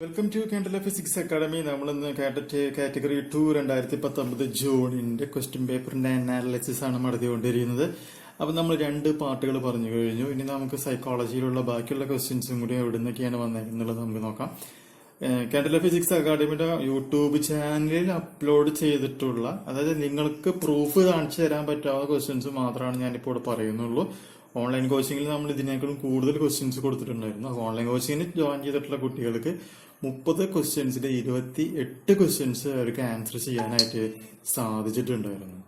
Welcome to Kerala physics academy. നമ്മളിന്ന് KTET category 2 2019 ജൂണിന്റെ question പേപ്പറിന്റെ അനാലിസിസ് ആണ് നടത്തിക്കൊണ്ടിരിക്കുന്നത്. അപ്പൊ നമ്മൾ രണ്ട് പാർട്ടുകൾ പറഞ്ഞു കഴിഞ്ഞു. ഇനി നമുക്ക് സൈക്കോളജിയിലുള്ള ബാക്കിയുള്ള ക്വസ്റ്റ്യൻസും കൂടി എവിടെ നിന്നൊക്കെയാണ് വന്നത് എന്നുള്ളത് നമുക്ക് നോക്കാം. കേരള ഫിസിക്സ് അക്കാഡമിയുടെ യൂട്യൂബ് ചാനലിൽ അപ്ലോഡ് ചെയ്തിട്ടുള്ള, അതായത് നിങ്ങൾക്ക് പ്രൂഫ് കാണിച്ചു തരാൻ പറ്റാവുന്ന ക്വസ്റ്റ്യൻസ് മാത്രമാണ് ഞാനിപ്പോൾ ഇവിടെ പറയുന്നുള്ളൂ. ഓൺലൈൻ കോച്ചിങ്ങിൽ നമ്മൾ ഇതിനേക്കാളും കൂടുതൽ ക്വസ്റ്റ്യൻസ് കൊടുത്തിട്ടുണ്ടായിരുന്നു. ഓൺലൈൻ കോച്ചിങ്ങിന് ജോയിൻ ചെയ്തിട്ടുള്ള കുട്ടികൾക്ക് 30 ക്വസ്റ്റ്യൻസിൽ 28 ക്വസ്റ്റ്യൻസ് അവർക്ക് ആൻസർ ചെയ്യാനായിട്ട് സാധിച്ചിട്ടുണ്ടായിരുന്നു.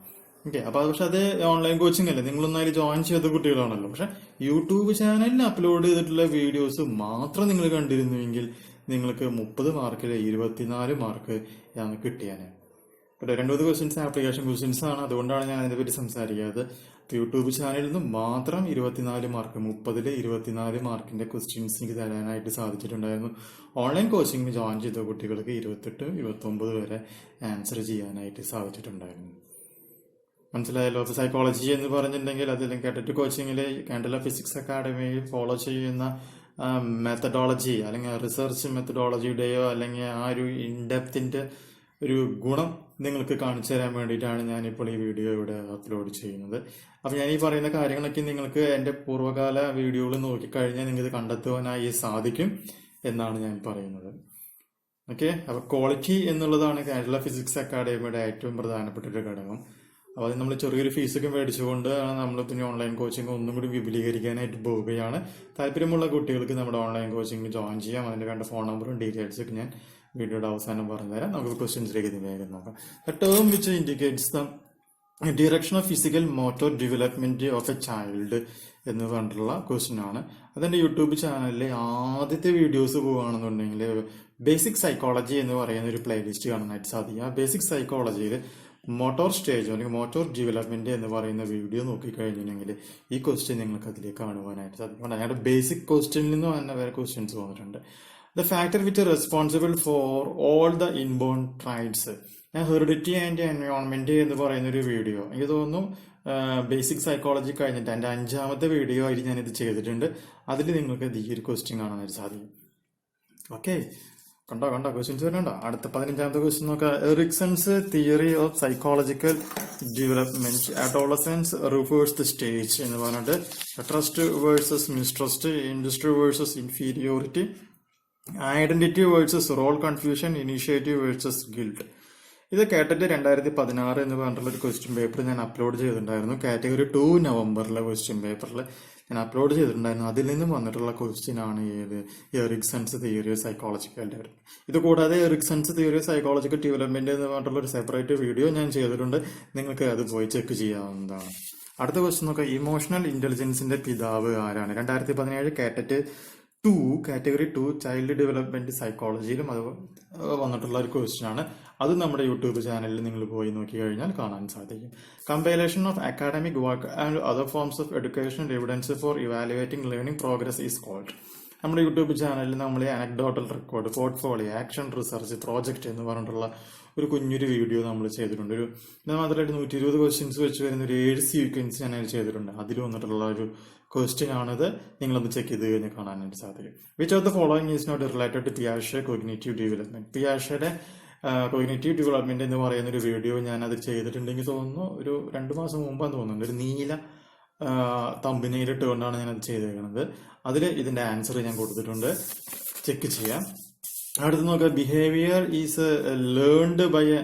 ഓക്കെ, അപ്പൊ പക്ഷെ അത് ഓൺലൈൻ കോച്ചിങ് അല്ലേ, നിങ്ങളൊന്നും അതിൽ ജോയിൻ ചെയ്ത കുട്ടികളാണല്ലോ. പക്ഷെ യൂട്യൂബ് ചാനലിൽ അപ്ലോഡ് ചെയ്തിട്ടുള്ള വീഡിയോസ് മാത്രം നിങ്ങൾ കണ്ടിരുന്നുവെങ്കിൽ നിങ്ങൾക്ക് 30 മാർക്കിൽ 24 മാർക്ക് കിട്ടിയാന്. ഇവിടെ 2 ക്വസ്റ്റ്യൻസ് ആപ്ലിക്കേഷൻ ക്വസ്റ്റ്യൻസ് ആണ്, അതുകൊണ്ടാണ് ഞാൻ അതിനെ പറ്റി സംസാരിക്കാത്തത്. യൂട്യൂബ് ചാനലിൽ നിന്ന് മാത്രം 24 മാർക്ക്, 30 24 മാർക്കിന്റെ ക്വസ്റ്റ്യൻസ് എനിക്ക് തരാനായിട്ട് സാധിച്ചിട്ടുണ്ടായിരുന്നു. ഓൺലൈൻ കോച്ചിങ്ങിന് ജോയിൻ ചെയ്ത കുട്ടികൾക്ക് 28 29 വരെ ആൻസർ ചെയ്യാനായിട്ട് സാധിച്ചിട്ടുണ്ടായിരുന്നു. മനസ്സിലായല്ലോ. സൈക്കോളജി എന്ന് പറഞ്ഞിട്ടുണ്ടെങ്കിൽ അതിൽ KTET കോച്ചിങ്ങിൽ കേരള ഫിസിക്സ് അക്കാഡമി ഫോളോ ചെയ്യുന്ന മെത്തഡോളജി അല്ലെങ്കിൽ റിസർച്ച് മെത്തഡോളജിയുടെയോ അല്ലെങ്കിൽ ആ ഒരു ഇൻഡെപ്തിന്റെ ഒരു ഗുണം നിങ്ങൾക്ക് കാണിച്ചു തരാൻ വേണ്ടിയിട്ടാണ് ഞാനിപ്പോൾ ഈ വീഡിയോ ഇവിടെ അപ്ലോഡ് ചെയ്യുന്നത്. അപ്പൊ ഞാൻ ഈ പറയുന്ന കാര്യങ്ങളൊക്കെ നിങ്ങൾക്ക് എൻ്റെ പൂർവ്വകാല വീഡിയോകൾ നോക്കിക്കഴിഞ്ഞാൽ നിങ്ങൾക്ക് കണ്ടെത്തുവാനായി സാധിക്കും എന്നാണ് ഞാൻ പറയുന്നത്. ഓക്കെ, അപ്പൊ ക്വാളിറ്റി എന്നുള്ളതാണ് കേരള ഫിസിക്സ് അക്കാഡമിയുടെ ഏറ്റവും പ്രധാനപ്പെട്ട ഒരു ഘടകം. അപ്പൊ അത് നമ്മൾ ചെറിയൊരു ഫീസൊക്കെ മേടിച്ചുകൊണ്ട് നമ്മൾ പിന്നെ ഓൺലൈൻ കോച്ചിങ് ഒന്നും കൂടി വിപുലീകരിക്കാനായിട്ട് പോവുകയാണ്. താല്പര്യമുള്ള കുട്ടികൾക്ക് നമ്മുടെ ഓൺലൈൻ കോച്ചിങ് ജോയിൻ ചെയ്യാം. അതിന്റെ വേണ്ട ഫോൺ നമ്പറും ഡീറ്റെയിൽസ് ഒക്കെ ഞാൻ വീഡിയോയുടെ അവസാനം പറഞ്ഞുതരാം. നമുക്ക് ക്വസ്റ്റ്യൻസിലേക്ക് ഇത് വേഗം നോക്കാം. The term which indicates the direction of physical motor development of A child എന്ന് പറഞ്ഞിട്ടുള്ള ക്വസ്റ്റ്യൻ ആണ്. അതെന്റെ യൂട്യൂബ് ചാനലിലെ ആദ്യത്തെ വീഡിയോസ് പോവുകയാണെന്നുണ്ടെങ്കിൽ ബേസിക് സൈക്കോളജി എന്ന് പറയുന്ന ഒരു പ്ലേലിസ്റ്റ് കാണാനായിട്ട് സാധിക്കും. ബേസിക് സൈക്കോളജിയിൽ മോട്ടോർ സ്റ്റേജ് അല്ലെങ്കിൽ മോട്ടോർ ഡെവലപ്മെന്റ് എന്ന് പറയുന്ന വീഡിയോ നോക്കിക്കഴിഞ്ഞിട്ടുണ്ടെങ്കിൽ ഈ ക്വസ്റ്റ്യൻ നിങ്ങൾക്ക് അതിലേക്ക് കാണുവാനായിട്ട് സാധിക്കും. ഞങ്ങളുടെ ബേസിക് ക്വസ്റ്റ്യനിൽ നിന്ന് തന്നെ വേറെ ക്വസ്റ്റ്യൻസ് വന്നിട്ടുണ്ട്. The factor which responsible for all the inborn traits, heredity and environment എന്ന് പറയുന്ന ഒരു വീഡിയോ എനിക്ക് തോന്നുന്നു ബേസിക് സൈക്കോളജി കഴിഞ്ഞിട്ട് എൻ്റെ 5ാമത്തെ വീഡിയോ ആയിട്ട് ഞാനിത് ചെയ്തിട്ടുണ്ട്. അതിൽ നിങ്ങൾക്ക് ഈ ഒരു ക്വസ്റ്റ്യൻ കാണാനായിട്ട് സാധിക്കും. ഓക്കെ, കണ്ടോ ക്വസ്റ്റ്യൻസ് വരുന്നുണ്ടോ? അടുത്ത 15ാമത്തെ ക്വസ്റ്റ്യൻ നോക്കാം. Erikson's theory of psychological development adolescence reverses the stage എന്ന് പറഞ്ഞിട്ട് trust versus mistrust, industry versus inferiority, identity versus role confusion, initiative versus guilt. ഇത് KTET 2016 എന്ന് പറഞ്ഞിട്ടുള്ള ഒരു ക്വസ്റ്റ്യൻ പേപ്പർ ഞാൻ അപ്ലോഡ് ചെയ്തിട്ടുണ്ടായിരുന്നു. കാറ്റഗറി 2 നവംബറിലെ ക്വസ്റ്റ്യൻ പേപ്പറിൽ ഞാൻ അപ്ലോഡ് ചെയ്തിട്ടുണ്ടായിരുന്നു. അതിൽ നിന്നും വന്നിട്ടുള്ള ക്വസ്റ്റ്യൻ ആണ് Erikson's theory of psychological development. ഇത് കൂടാതെ Erikson's theory of psychological development എന്ന് പറഞ്ഞിട്ടുള്ള ഒരു സെപ്പറേറ്റ് വീഡിയോ ഞാൻ ചെയ്തിട്ടുണ്ട്. നിങ്ങൾക്ക് അത് പോയി ചെക്ക് ചെയ്യാവുന്നതാണ്. അടുത്ത ക്വസ്റ്റ്യൻ നോക്കാം. ഇമോഷണൽ ഇന്റലിജൻസിന്റെ പിതാവ് ആരാണ്? 2017 KTET 2 കാറ്റഗറി 2 ചൈൽഡ് ഡെവലപ്മെന്റ് സൈക്കോളജിയിലും അത് വന്നിട്ടുള്ള ഒരു ക്വസ്റ്റ്യൻ ആണ്. അത് നമ്മുടെ യൂട്യൂബ് ചാനലിൽ നിങ്ങൾ പോയി നോക്കി കഴിഞ്ഞാൽ കാണാൻ സാധിക്കും. Compilation of academic work and other forms of educational evidence for evaluating learning progress is called. നമ്മുടെ യൂട്യൂബ് ചാനലിൽ നമ്മൾ anecdotal record, portfolio, action research, project എന്ന് പറഞ്ഞിട്ടുള്ള ഒരു കുഞ്ഞൊരു വീഡിയോ നമ്മൾ ചെയ്തിട്ടുണ്ട്. ഇത് മാത്രമായിട്ട് 120 ക്വസ്റ്റ്യൻസ് വെച്ച് വരുന്ന ഒരു 7 സീക്വൻസ് ഞാൻ അതിൽ ചെയ്തിട്ടുണ്ട്. അതിൽ വന്നിട്ടുള്ള ഒരു ക്വസ്റ്റ്യൻ ആണിത്. നിങ്ങളൊന്ന് ചെക്ക് ചെയ്ത് കഴിഞ്ഞാൽ കാണാനായിട്ട് സാധിക്കും. Which of the following is not related to പിയാഷെ കോഗ്നിറ്റീവ് ഡെവലപ്മെന്റ്. പിയാഷയുടെ കോഗ്നിറ്റീവ് ഡെവലപ്മെന്റ് എന്ന് പറയുന്ന ഒരു വീഡിയോ ഞാൻ അത് ചെയ്തിട്ടുണ്ടെങ്കിൽ തോന്നുന്നു ഒരു 2 മാസം മുമ്പാന്ന് തോന്നുന്നുണ്ട്. ഒരു നീല തമ്പിനയിലിട്ട് കൊണ്ടാണ് ഞാൻ അത് ചെയ്തേക്കുന്നത്. അതിൽ ഇതിന്റെ ആൻസർ ഞാൻ കൊടുത്തിട്ടുണ്ട്, ചെക്ക് ചെയ്യാം. അടുത്ത് നോക്കുക. Behaviour is learned by a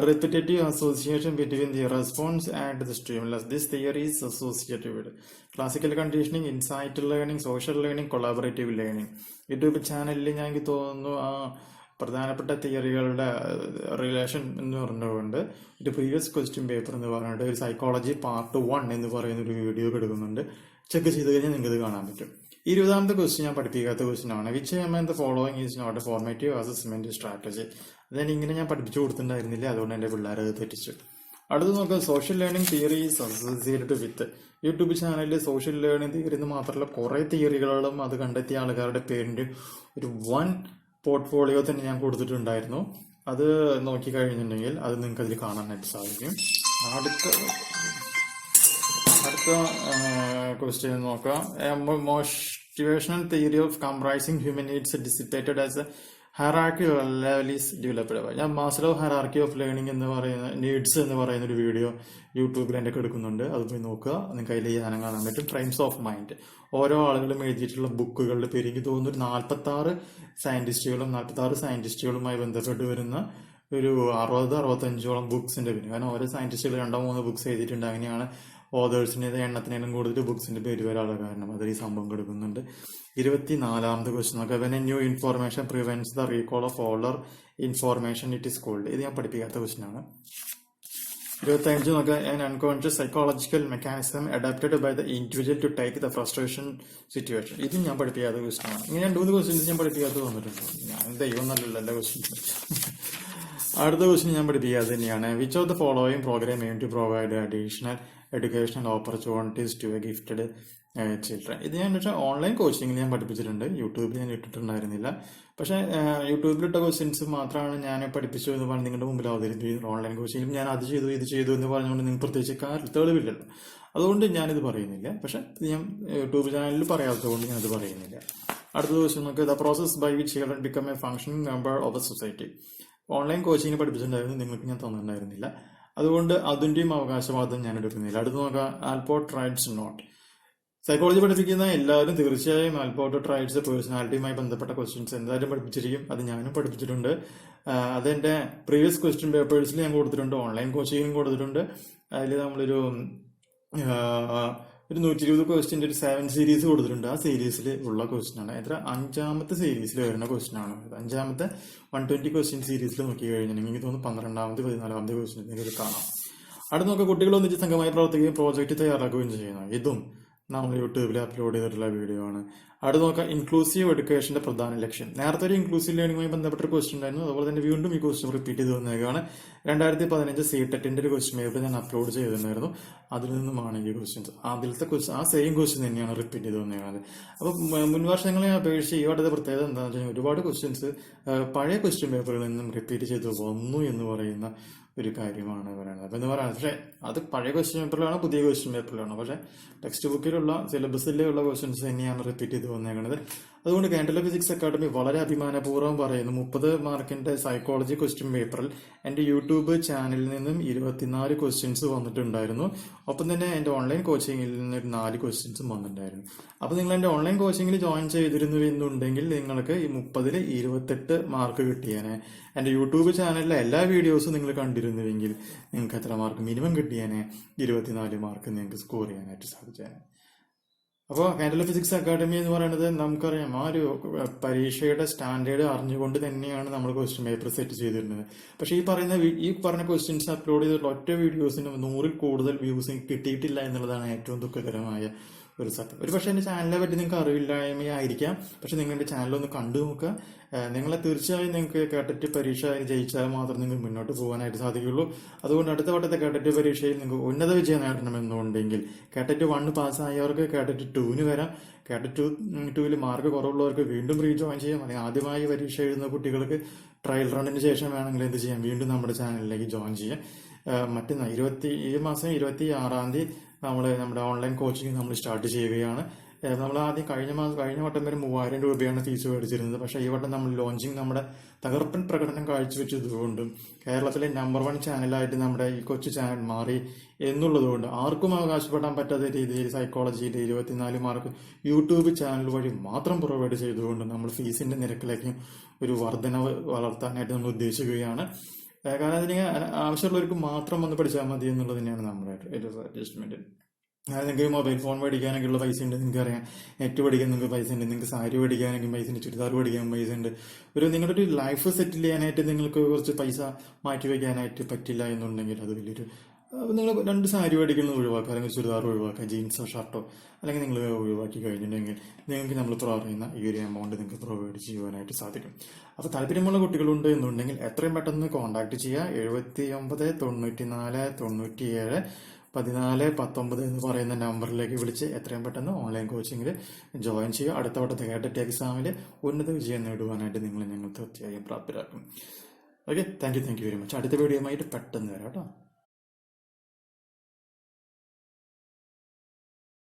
repetitive association between the response and the stimulus. This theory is associated with classical conditioning, insight learning, social learning, collaborative learning. YouTube ചാനലിൽ ഞാൻ എനിക്ക് തോന്നുന്നു പ്രധാനപ്പെട്ട തിയറികളുടെ റിലേഷൻ എന്ന് പറഞ്ഞുകൊണ്ട് ഒരു പ്രീവിയസ് ക്വസ്റ്റ്യൻ പേപ്പർ എന്ന് പറഞ്ഞിട്ട് ഒരു സൈക്കോളജി പാർട്ട് 1 എന്ന് പറയുന്ന ഒരു വീഡിയോ എടുക്കുന്നുണ്ട്. ചെക്ക് ചെയ്ത് കഴിഞ്ഞാൽ നിങ്ങൾക്ക് ഇത് കാണാൻ പറ്റും. 20ാമത്തെ ക്വസ്റ്റ്യൻ ഞാൻ പഠിപ്പിക്കാത്ത ക്വസ്റ്റ്യൻ ആണ്. Which among the following is not a formative assessment strategy. ഇങ്ങനെ ഞാൻ പഠിപ്പിച്ചു കൊടുത്തിട്ടുണ്ടായിരുന്നില്ല, അതുകൊണ്ട് എൻ്റെ പിള്ളേരെ അത് തെറ്റിച്ചു. അടുത്ത് നോക്കുക. Social learning theory is associated with. YouTube ചാനലിൽ സോഷ്യൽ ലേണിംഗ് തിയറി എന്ന് മാത്രമല്ല കുറെ തിയറികളും അത് കണ്ടെത്തിയ ആൾക്കാരുടെ പേരിന്റെ ഒരു 1 പോർട്ട്ഫോളിയോ തന്നെ ഞാൻ കൊടുത്തിട്ടുണ്ടായിരുന്നു. അത് നോക്കി കഴിഞ്ഞിട്ടുണ്ടെങ്കിൽ അത് നിങ്ങൾക്ക് അതിൽ കാണാനായിട്ട് സാധിക്കും. അടുത്ത ക്വസ്റ്റ്യൻ നോക്കാം. Motivational theory of comprising human needs dissipated as A hierarchy level is developed. ഞാൻ മാസ്ലോ ഹയറാർക്കി ഓഫ് ലേണിംഗ് എന്ന് പറയുന്ന നീഡ്സ് എന്ന് പറയുന്ന ഒരു വീഡിയോ യൂട്യൂബിൽ എൻ്റെ എടുക്കുന്നുണ്ട്. അത് പോയി നോക്കുക, നിങ്ങൾക്ക് അതിൽ ധ്യാനം കാണാൻ പറ്റും. ഫ്രെയിംസ് ഓഫ് മൈൻഡ്, ഓരോ ആളുകളും എഴുതിയിട്ടുള്ള ബുക്കുകളുടെ പേര് എനിക്ക് തോന്നുന്നു ഒരു 46 സയന്റിസ്റ്റുകളുമായി ബന്ധപ്പെട്ട് വരുന്ന ഒരു 60-65ഓളം ബുക്സിന്റെ പേര്. കാരണം ഓരോ സയന്റിസ്റ്റുകൾ 2-3 ബുക്സ് എഴുതിയിട്ടുണ്ട്. അങ്ങനെയാണ് ഓതേഴ്സിന്റെ എണ്ണത്തിനേലും കൂടുതൽ ബുക്സിന്റെ പേര് വരാനുള്ള കാരണം. അതിൽ ഈ സംഭവം കൊടുക്കുന്നുണ്ട്. 24ാമത്തെ ക്വസ്റ്റ്യൻ നോക്കാം. When a new information prevents the recall of older information it is called. ഇത് ഞാൻ പഠിപ്പിക്കാത്ത ക്വസ്റ്റ്യൻ ആണ്. 25 നോക്കുക. an unconscious psychological mechanism adapted by the individual to take the frustration situation. ഇത് ഞാൻ പഠിപ്പിക്കാത്ത ക്വസ്റ്റ്യൻ ആണ്. ഇങ്ങനെ 2-3 ക്വസ്റ്റ്യൻസ് ഞാൻ പഠിപ്പിക്കാത്ത വന്നിട്ടുണ്ട്. ഞാൻ ദൈവം നല്ലല്ലോ എല്ലാ ക്വസ്റ്റ്യൻസ്. അടുത്ത ക്വസ്റ്റ്യൻ ഞാൻ പഠിപ്പിക്കാതെ തന്നെയാണ്. Which of the following program aim to provide additional educational opportunities to a gifted children. ഇത് ഞാൻ പക്ഷേ ഓൺലൈൻ കോച്ചിങ്ങിൽ ഞാൻ പഠിപ്പിച്ചിട്ടുണ്ട്. യൂട്യൂബിൽ ഞാൻ ഇട്ടിട്ടുണ്ടായിരുന്നില്ല. പക്ഷേ യൂട്യൂബിലിട്ട ക്വസ്റ്റ്യൻസ് മാത്രമാണ് ഞാൻ പഠിപ്പിച്ചു എന്ന് പറഞ്ഞ് നിങ്ങളുടെ മുമ്പിൽ അവതരിപ്പിക്കുന്നത്. ഓൺലൈൻ കോച്ചിങ്ങിലും ഞാൻ അത് ചെയ്തു ഇത് ചെയ്തു എന്ന് പറഞ്ഞുകൊണ്ട് നിങ്ങൾക്ക് പ്രത്യേകിച്ച് തെളിവില്ലല്ലോ. അതുകൊണ്ട് ഞാനിത് പറയുന്നില്ല. പക്ഷെ ഇത് ഞാൻ യൂട്യൂബ് ചാനലിൽ പറയാത്തതുകൊണ്ട് ഞാനത് പറയുന്നില്ല. അടുത്ത ദിവസം നമുക്ക് the process by which children become a functioning member of a society. Online കോച്ചിങ്ങിന് പഠിപ്പിച്ചിട്ടുണ്ടായിരുന്നു, നിങ്ങൾക്ക് ഞാൻ തന്നിട്ടുണ്ടായിരുന്നില്ല. അതുകൊണ്ട് അതിൻ്റെയും അവകാശവാദം ഞാൻ എടുക്കുന്നില്ല. അടുത്ത് നോക്കാം. Allport rights not. സൈക്കോളജി പഠിപ്പിക്കുന്ന എല്ലാവരും തീർച്ചയായും ആൽപോർട്ട് റൈറ്റ്സ് പേഴ്സണാലിറ്റിയുമായി ബന്ധപ്പെട്ട ക്വസ്റ്റ്യൻസ് എന്തായാലും പഠിപ്പിച്ചിരിക്കും. അത് ഞാനും പഠിപ്പിച്ചിട്ടുണ്ട്. അതെന്റെ പ്രീവിയസ് ക്വസ്റ്റ്യൻ പേപ്പേഴ്സിൽ ഞാൻ കൊടുത്തിട്ടുണ്ട്, ഓൺലൈൻ കോച്ചിങ്ങിനും കൊടുത്തിട്ടുണ്ട്. അതിൽ നമ്മളൊരു 120 ക്വസ്റ്റ്യൻ്റെ ഒരു 7 സീരീസ് കൊടുത്തിട്ടുണ്ട്. ആ സീരീസിൽ ഉള്ള ക്വസ്റ്റ്യൻ ആണ്. 5ാമത്തെ സീരീസിൽ വരുന്ന ക്വസ്റ്റ്യൻ ആണ്. 5ാമത്തെ 120 ക്വസ്റ്റ്യൻ സീരീസിൽ നോക്കി കഴിഞ്ഞാൽ എനിക്ക് തോന്നുന്നു 12ാമത്തെ 14ാമത്തെ ക്വസ്റ്റ്യൻ നിങ്ങൾക്ക് കാണാം. അവിടെ നോക്കുക. കുട്ടികൾ ഒന്നിച്ച് സംഘമായി പ്രവർത്തിക്കുകയും പ്രോജക്റ്റ് തയ്യാറാക്കുകയും ചെയ്യുന്നു. ഇതും നമ്മൾ യൂട്യൂബിൽ അപ്ലോഡ് ചെയ്തിട്ടുള്ള വീഡിയോ ആണ്. അടുത്ത് നോക്കാം. ഇൻക്ലൂസീവ് എഡ്യൂക്കേഷന്റെ പ്രധാന ലക്ഷ്യം. നേരത്തെ ഒരു ഇൻക്ലൂസീവ് ലേണിംഗുമായി ബന്ധപ്പെട്ട ഒരു ക്വസ്റ്റ്യൻ ഉണ്ടായിരുന്നു. അതുപോലെ തന്നെ വീണ്ടും ഈ ക്വസ്റ്റ്യൻ റിപ്പീറ്റ് ചെയ്ത് വന്നേക്കാണ്. 2015 CTET ഒരു ക്വസ്റ്റ്യൻ പേപ്പർ ഞാൻ അപ്ലോഡ് ചെയ്തിട്ടുണ്ടായിരുന്നു. അതിൽ നിന്നുമാണ് ഈ ക്വസ്റ്റ്യൻസ്. ആദ്യത്തെ ക്വസ്റ്റ്യൻ ആ സെയിം ക്വസ്റ്റ്യൻ തന്നെയാണ് റിപ്പീറ്റ് ചെയ്ത് വന്നേക്കുന്നത്. അപ്പോൾ മുൻ വർഷങ്ങളെ അപേക്ഷിച്ച് ഈ വട്ടത്തെ പ്രത്യേകത എന്താണെന്ന് വെച്ചാൽ ഒരുപാട് ക്വസ്റ്റ്യൻസ് പഴയ ക്വസ്റ്റ്യൻ പേപ്പറിൽ നിന്നും റിപ്പീറ്റ് ചെയ്ത് വന്നു എന്ന് പറയുന്ന ഒരു കാര്യമാണ് പറയുന്നത്. അപ്പം എന്ന് പറയുന്നത് പക്ഷേ അത് പഴയ ക്വസ്റ്റ്യൻ പേപ്പറിലാണോ പുതിയ ക്വസ്റ്റ്യൻ പേപ്പറിലാണോ, പക്ഷേ ടെക്സ്റ്റ് ബുക്കിലുള്ള സിലബസിലുള്ള ക്വസ്റ്റ്യൻസ് തന്നെയാണ് റിപ്പീറ്റ് ചെയ്ത് വന്നേക്കുന്നത്. അതുകൊണ്ട് കേരള ഫിസിക്സ് അക്കാദമി വളരെ അഭിമാനപൂർവ്വം പറയുന്നു 30 മാർക്കിന്റെ സൈക്കോളജി ക്വസ്റ്റ്യൻ പേപ്പറിൽ എൻ്റെ യൂട്യൂബ് ചാനലിൽ നിന്നും 24 ക്വസ്റ്റ്യൻസ് വന്നിട്ടുണ്ടായിരുന്നു. ഒപ്പം തന്നെ എൻ്റെ ഓൺലൈൻ കോച്ചിങ്ങിൽ നിന്ന് ഒരു 4 ക്വസ്റ്റ്യൻസും വന്നിട്ടുണ്ടായിരുന്നു. അപ്പോൾ നിങ്ങൾ എൻ്റെ ഓൺലൈൻ കോച്ചിങ്ങിൽ ജോയിൻ ചെയ്തിരുന്നു എന്നുണ്ടെങ്കിൽ നിങ്ങൾക്ക് ഈ 30ൽ 28 മാർക്ക് കിട്ടിയേനെ. എൻ്റെ യൂട്യൂബ് ചാനലിലെ എല്ലാ വീഡിയോസും നിങ്ങൾ കണ്ടിരുന്നുവെങ്കിൽ നിങ്ങൾക്ക് എത്ര മാർക്ക് മിനിമം കിട്ടിയേനെ? 24 മാർക്ക് നിങ്ങൾക്ക് സ്കോർ ചെയ്യാനായിട്ട് സാധിച്ചേനെ. അപ്പോൾ കേരള ഫിസിക്സ് അക്കാദമി എന്ന് പറയുന്നത് നമുക്കറിയാം ആ ഒരു പരീക്ഷയുടെ സ്റ്റാൻഡേർഡ് അറിഞ്ഞുകൊണ്ട് തന്നെയാണ് നമ്മൾ ക്വസ്റ്റ്യൻ പേപ്പർ സെറ്റ് ചെയ്തിരുന്നത്. പക്ഷേ ഈ പറഞ്ഞ ക്വസ്റ്റ്യൻസ് അപ്ലോഡ് ചെയ്തിട്ടുള്ള ഒറ്റ വീഡിയോസിന് 100ൽ കൂടുതൽ വ്യൂസ് കിട്ടിയിട്ടില്ല എന്നുള്ളതാണ് ഏറ്റവും ദുഃഖകരമായ ഒരു സത്യം. ഒരു പക്ഷേ എൻ്റെ ചാനലിനെ പറ്റി നിങ്ങൾക്ക് അറിവില്ലായ്മയായിരിക്കാം. പക്ഷെ നിങ്ങൾ എൻ്റെ ചാനലൊന്ന് കണ്ടു നോക്കുക. നിങ്ങളെ തീർച്ചയായും നിങ്ങൾക്ക് കേട്ടറ്റ് പരീക്ഷ ജയിച്ചാൽ മാത്രം നിങ്ങൾക്ക് മുന്നോട്ട് പോകാനായിട്ട് സാധിക്കുള്ളൂ. അതുകൊണ്ട് അടുത്ത വട്ടത്തെ കേട്ടറ്റ് പരീക്ഷയിൽ നിങ്ങൾക്ക് ഉന്നത വിജയം നേടണമെന്നുണ്ടെങ്കിൽ കേട്ടറ്റ് 1 പാസ്സായവർക്ക് കേട്ടറ്റ് 2 വരാം. കേട്ടറ്റ് 2ൽ മാർക്ക് കുറവുള്ളവർക്ക് വീണ്ടും റീജോയിൻ ചെയ്യാം. അല്ലെങ്കിൽ ആദ്യമായി പരീക്ഷ എഴുതുന്ന കുട്ടികൾക്ക് ട്രയൽ റണ്ണിന് ശേഷം വേണമെങ്കിൽ എന്ത് ചെയ്യാം, വീണ്ടും നമ്മുടെ ചാനലിലേക്ക് ജോയിൻ ചെയ്യാം. ഈ മാസം 26-ാം തീയതി നമ്മൾ നമ്മുടെ ഓൺലൈൻ കോച്ചിങ് നമ്മൾ സ്റ്റാർട്ട് ചെയ്യുകയാണ്. നമ്മൾ ആദ്യം കഴിഞ്ഞ വട്ടം വരെ 3000 രൂപയാണ് ഫീസ് മേടിച്ചിരുന്നത്. പക്ഷേ ഈ വട്ടം നമ്മൾ ലോഞ്ചിങ് നമ്മുടെ തകർപ്പൻ പ്രകടനം കാഴ്ചവെച്ചതുകൊണ്ടും കേരളത്തിലെ നമ്പർ 1 ചാനലായിട്ട് നമ്മുടെ ഈ കൊച്ചു ചാനൽ മാറി എന്നുള്ളതുകൊണ്ട് ആർക്കും അവകാശപ്പെടാൻ പറ്റാത്ത രീതിയിൽ സൈക്കോളജിയിൽ 24 മാർക്ക് യൂട്യൂബ് ചാനൽ വഴി മാത്രം പ്രൊവൈഡ് ചെയ്തുകൊണ്ട് നമ്മൾ ഫീസിന്റെ നിരക്കിലേക്ക് ഒരു വർധനവ് വളർത്താനായിട്ട് നമ്മൾ ഉദ്ദേശിക്കുകയാണ്. കാരണം അതിന് ആവശ്യമുള്ളവർക്ക് മാത്രം വന്ന് പഠിച്ചാൽ മതി എന്നുള്ളത് തന്നെയാണ് നമ്മുടെ ഒരു അഡ്ജസ്റ്റ്മെന്റ്. അതായത് നിങ്ങൾക്ക് മൊബൈൽ ഫോൺ മേടിക്കാനൊക്കെ ഉള്ള പൈസ ഉണ്ട്, നിങ്ങൾക്ക് അറിയാം. നെറ്റ് പഠിക്കാൻ നിങ്ങൾക്ക് പൈസ ഉണ്ട്, നിങ്ങൾക്ക് സാരി പഠിക്കാനൊക്കെ പൈസ ഉണ്ട്, ചുരിദാർ പഠിക്കാൻ പൈസ ഉണ്ട്. നിങ്ങളുടെ ഒരു ലൈഫ് സെറ്റിൽ ചെയ്യാനായിട്ട് നിങ്ങൾക്ക് കുറച്ച് പൈസ മാറ്റി വയ്ക്കാനായിട്ട് പറ്റില്ല എന്നുണ്ടെങ്കിൽ അത് വലിയൊരു നിങ്ങൾ 2 സാരി മേടിക്കുന്നത് ഒഴിവാക്കുക, അല്ലെങ്കിൽ ചുരിദാർ ഒഴിവാക്കുക, ജീൻസോ ഷർട്ടോ അല്ലെങ്കിൽ നിങ്ങൾ ഒഴിവാക്കി കഴിഞ്ഞിട്ടുണ്ടെങ്കിൽ നിങ്ങൾക്ക് നമ്മൾ പറയുന്ന ഈ ഒരു എമൗണ്ട് നിങ്ങൾക്ക് പ്രൊവൈഡ് ചെയ്യുവാനായിട്ട് സാധിക്കും. അപ്പോൾ താല്പര്യമുള്ള കുട്ടികളുണ്ട് എന്നുണ്ടെങ്കിൽ എത്രയും പെട്ടെന്ന് കോൺടാക്ട് ചെയ്യുക. 79 94 97 14 19 എന്ന് പറയുന്ന നമ്പറിലേക്ക് വിളിച്ച് എത്രയും പെട്ടെന്ന് ഓൺലൈൻ കോച്ചിങ്ങിൽ ജോയിൻ ചെയ്യുക. അടുത്ത വട്ടത്തെ KTET എക്സാമിൽ ഉന്നത വിജയം നേടുവാനായിട്ട് ഞങ്ങൾ തീർച്ചയായും പ്രാപ്തരാക്കും. Okay, thank you very much. അടുത്ത വീഡിയോയുമായിട്ട് പെട്ടെന്ന് വരാം കേട്ടോ.